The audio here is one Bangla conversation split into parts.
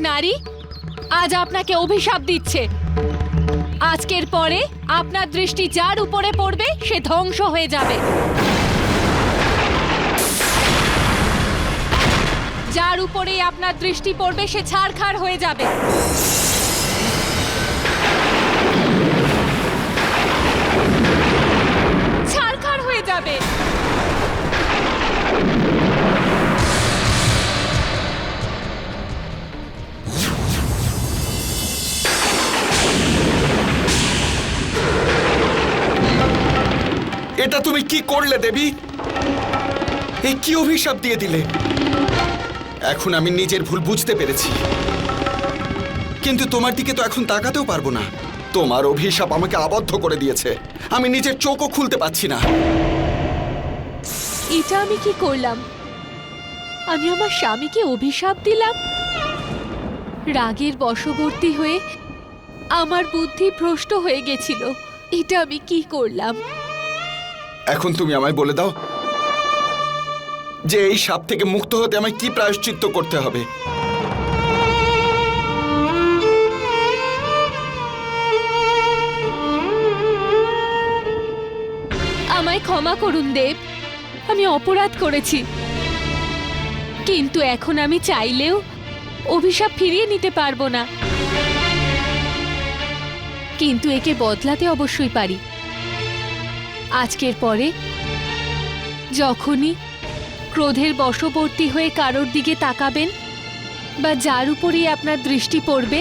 নারী আজ আপনাকে অভিশাপ দিচ্ছে। আজকের পরে আপনার দৃষ্টি যার উপরে পড়বে সে ধ্বংস হয়ে যাবে। যার উপরে আপনার দৃষ্টি পড়বে সে ছারখার হয়ে যাবে। ছারখার হয়ে যাবে। এটা তুমি কি করলে দেবী? এই কি অভিশাপ দিয়ে দিলে? এখন আমি নিজের ভুল বুঝতে পেরেছি, কিন্তু তোমার দিকে তো এখন তাকাতেও পারবো না। তোমার অভিশাপ আমাকে আবদ্ধ করে দিয়েছে, আমি নিজের চোখও খুলতে পারছি না। এটা আমি কি করলাম? আমি আমার স্বামীকে অভিশাপ দিলাম। রাগের বশবর্তী হয়ে আমার বুদ্ধি ভ্রষ্ট হয়ে গেছিল। এটা আমি কি করলাম? এখন তুমি আমায় বলে দাও যে এই সাপ থেকে মুক্ত হতে আমায় কি প্রায়শ্চিত্ত করতে হবে। আমায় ক্ষমা করুন দেব, আমি অপরাধ করেছি। কিন্তু এখন আমি চাইলেও অভিশাপ ফিরিয়ে নিতে পারবো না। কিন্তু একে বদলাতে অবশ্যই পারি। আজকের পরে যখনই ক্রোধের বশবর্তী হয়ে কারোর দিকে তাকাবেন বা যার উপরেই আপনার দৃষ্টি পড়বে,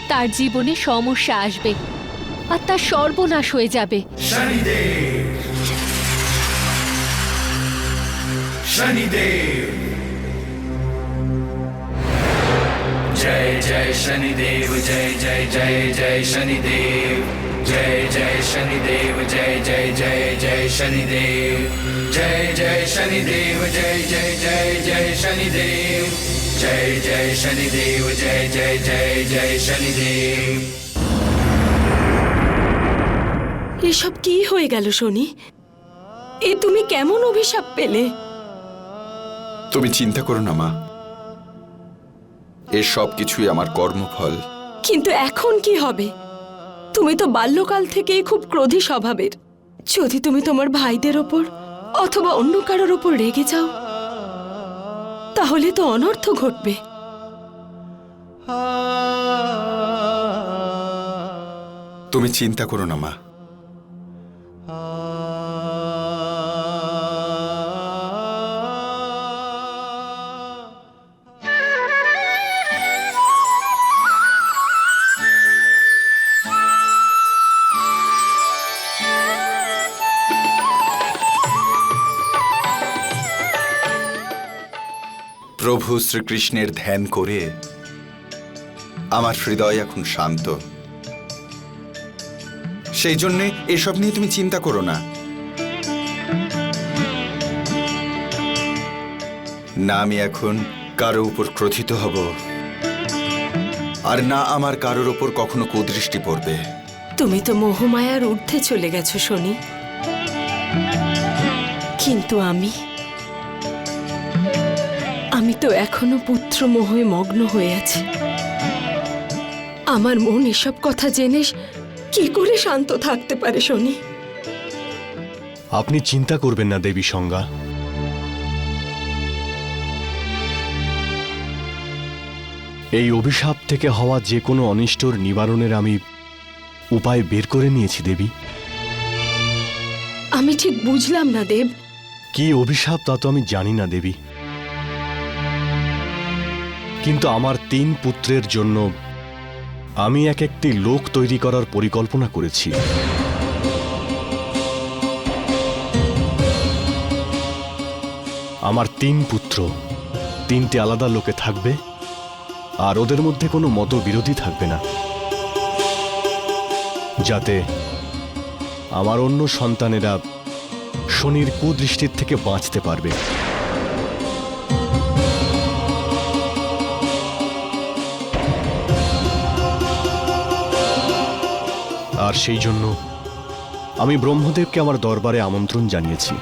তার জীবনে সমস্যা আসবে আর তার সর্বনাশ হয়ে যাবে। শনিদেব, শনিদেব, জয় জয় শনিদেব, জয় জয় জয় জয় শনিদেব, জয় জয় শনিদেব, জয় জয় জয় জয় শনিদেব, জয় জয় শনিদেব, জয় জয় জয় জয় শনিদেব, জয় জয় শনিদেব, জয় জয় জয় জয় শনিদেব। এসব কি হয়ে গেল শনি? এ তুমি কেমন অভিশাপ পেলে? তুমি চিন্তা করো না মা, এসব কিছুই আমার কর্মফল। কিন্তু এখন কি হবে? তুমি তো বাল্যকাল থেকেই খুব ক্রোধী স্বভাবের। যদি তুমি তোমার ভাইদের ওপর অথবা অন্য কারোর ওপর রেগে যাও, তাহলে তো অনর্থ ঘটবে। তুমি চিন্তা করো না মা, প্রভু শ্রীকৃষ্ণের ধ্যান করে আমার হৃদয় এখন শান্ত। সেই জন্যে এসব নিয়ে তুমি চিন্তা করো না। না আমি এখন কারো উপর ক্রোধিত হব, আর না আমার কারোর ওপর কখনো কুদৃষ্টি পড়বে। তুমি তো মোহমায়ার ঊর্ধ্বে চলে গেছো শনি, কিন্তু আমি তো এখনো পুত্র মোহে মগ্ন হয়ে আছি। আমার মন এসব কথা জেনে কি করে শান্ত থাকতে পারে শনি? আপনি চিন্তা করবেন না দেবী সংজ্ঞা। এই অভিশাপ থেকে হওয়া যে কোনো অনিষ্টর নিবারণের আমি উপায় বের করে নিয়েছি দেবী। আমি ঠিক বুঝলাম না দেব। কি অভিশাপ তা তো আমি জানি না দেবী, কিন্তু আমার 3 পুত্রের জন্য আমি একটি লোক তৈরি করার পরিকল্পনা করেছি। আমার 3 পুত্র 3টে আলাদা লোকে থাকবে, আর ওদের মধ্যে কোনো মতবিরোধী থাকবে না, যাতে আমার অন্য সন্তানেরা শনির কুদৃষ্টির থেকে বাঁচতে পারবে। আর সেই জন্য আমি ব্রহ্মদেবকে আমার দরবারে আমন্ত্রণ জানিয়েছি।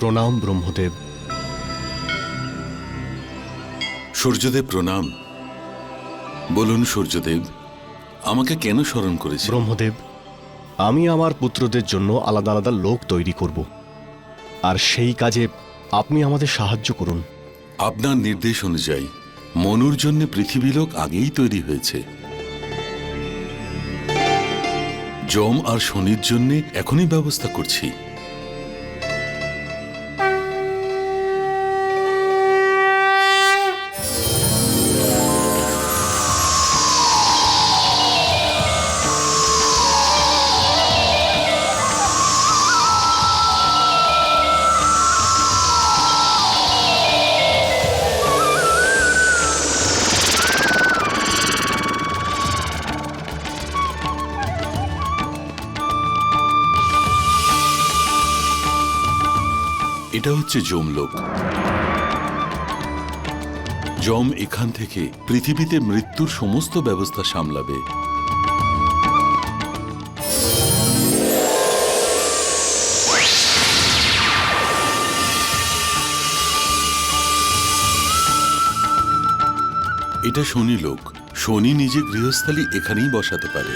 প্রণাম ব্রহ্মদেব। সূর্যদেব প্রণাম। বলুন সূর্যদেব, আমাকে কেন স্মরণ করেছে? ব্রহ্মদেব, আমি আমার পুত্রদের জন্য আলাদা আলাদা লোক তৈরি করব, আর সেই কাজে আপনি আমাদের সাহায্য করুন। আপনার নির্দেশ অনুযায়ী মনুর জন্য পৃথিবীলোক আগেই তৈরি হয়েছে। যম আর শনির জন্য এখনই ব্যবস্থা করছি। এটা হচ্ছে যমলোক। যম এখান থেকে পৃথিবীতে মৃত্যুর সমস্ত ব্যবস্থা সামলাবে। এটা শনি লোক। শনি নিজে গৃহস্থালী এখানেই বসাতে পারে।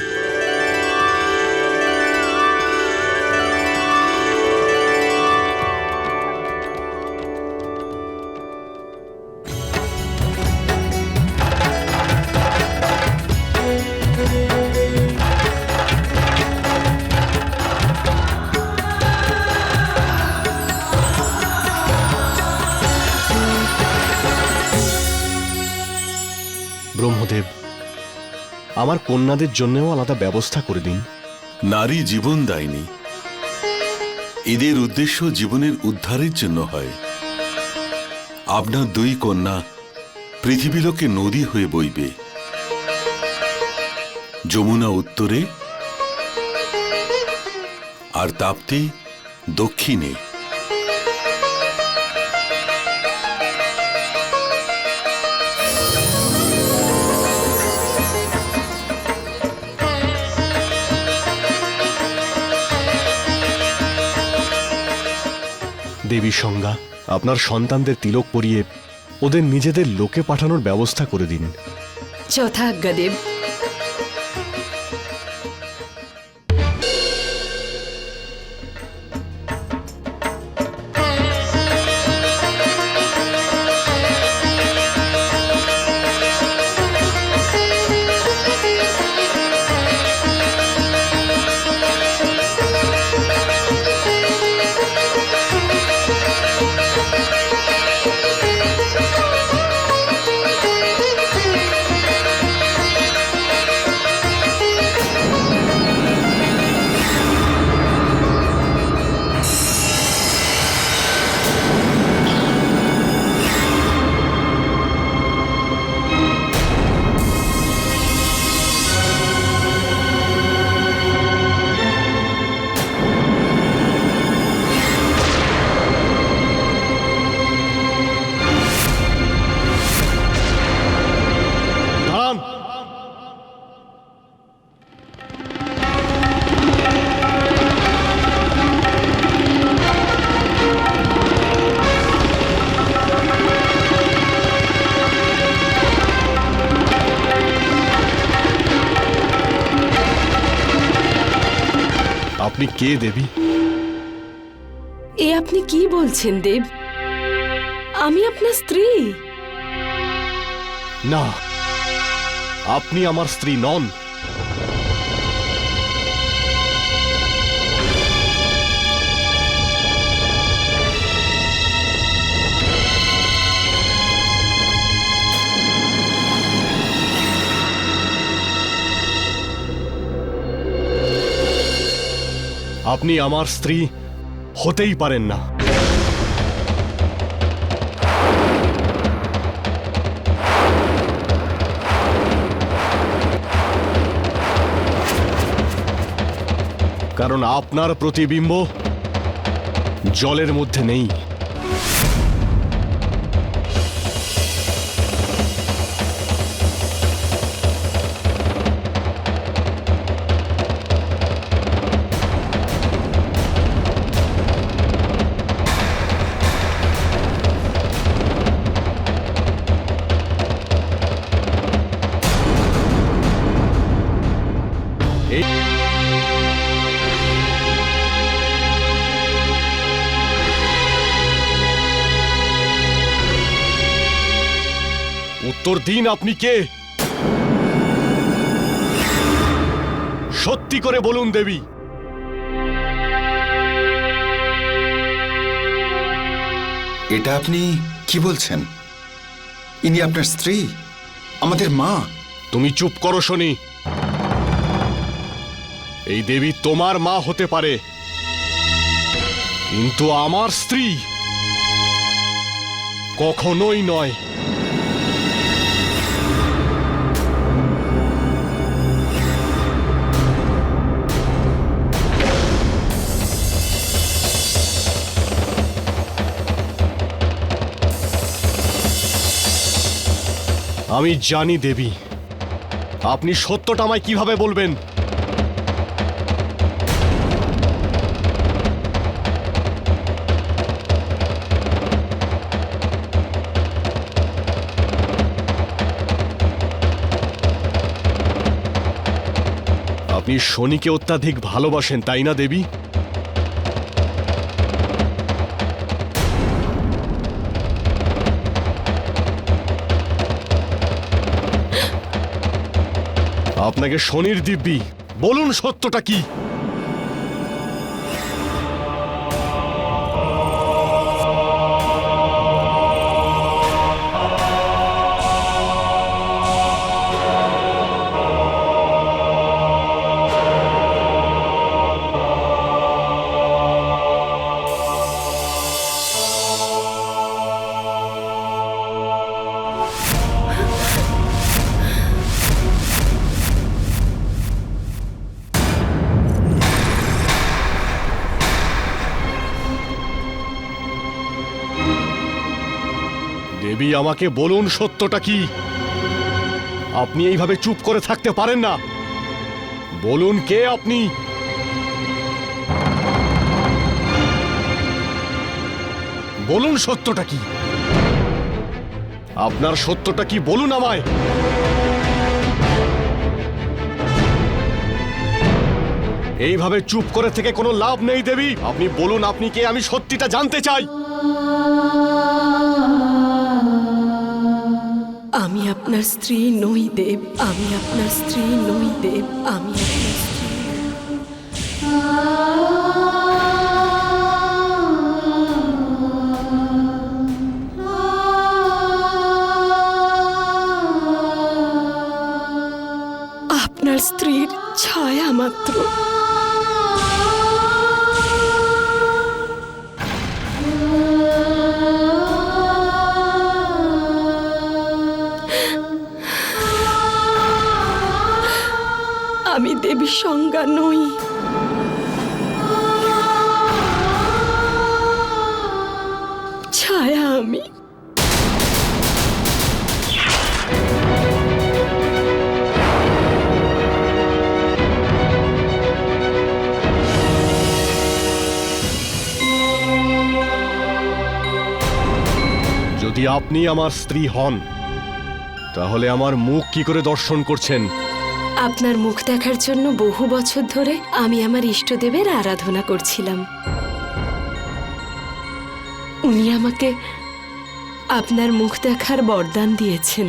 ব্রহ্মদেব, আমার কন্যাদের জন্যও আলাদা ব্যবস্থা করে দিন। নারী জীবন দায়নি, এদের উদ্দেশ্য জীবনের উদ্ধারের জন্য হয়। আপনার দুই কন্যা পৃথিবীলোকে নদী হয়ে বইবে। যমুনা উত্তরে আর তাপ্তি দক্ষিণে। দেবী সংজ্ঞা, আপনার সন্তানদের তিলক পরিয়ে ওদের নিজেদের লোকে পাঠানোর ব্যবস্থা করে দিন। যথাজ্ঞা দেব। দাঁড়ান! আপনি কে দেবী? এ আপনি কি বলছেন দেব? আমি আপনার স্ত্রী। না, আপনি আমার স্ত্রী নন। আপনি আমার স্ত্রী হতেই পারেন না। কারণ আপনার প্রতিবিম্ব জলের মধ্যে নেই। উত্তর দিন, আপনি কে? সত্যি করে বলুন দেবী। এটা আপনি কি বলছেন? ইনি আপনার স্ত্রী, আমাদের মা। তুমি চুপ করো শনি। এই দেবী তোমার মা হতে পারে, কিন্তু আমার স্ত্রী কখনোই নয়। আমি জানি দেবী, আপনি সত্যটা আমায় কিভাবে বলবেন? আপনি শনিকে অত্যাধিক ভালোবাসেন, তাই না দেবী? আপনাকে শনির দিব্যি, বলুন সত্যটা কি? দেবী, আমাকে বলুন সত্যটা কি? আপনি এইভাবে চুপ করে থাকতে পারেন না। বলুন কে আপনি? বলুন সত্যটা কি? আপনার সত্যটা কি বলুন আমায়। এইভাবে চুপ করে থেকে কোনো লাভ নেই দেবী। আপনি বলুন আপনি কে, আমি সত্যিটা জানতে চাই। আমি আপনার স্ত্রী নই দেব, আমি আপনার স্ত্রী নই দেব, আমি আপনার স্ত্রী নই। আপনার স্ত্রীর ছায়া মাত্র। আমি দেবী সংজ্ঞা নই। ছায়া আমি। যদি আপনি আমার স্ত্রী হন, তাহলে আমার মুখ কি করে দর্শন করছেন? আপনার মুখ দেখার জন্য বহু বছর ধরে আমি আমার ইষ্টদেবের আরাধনা করছিলাম। উনি আমাকে আপনার মুখ দেখার বরদান দিয়েছেন।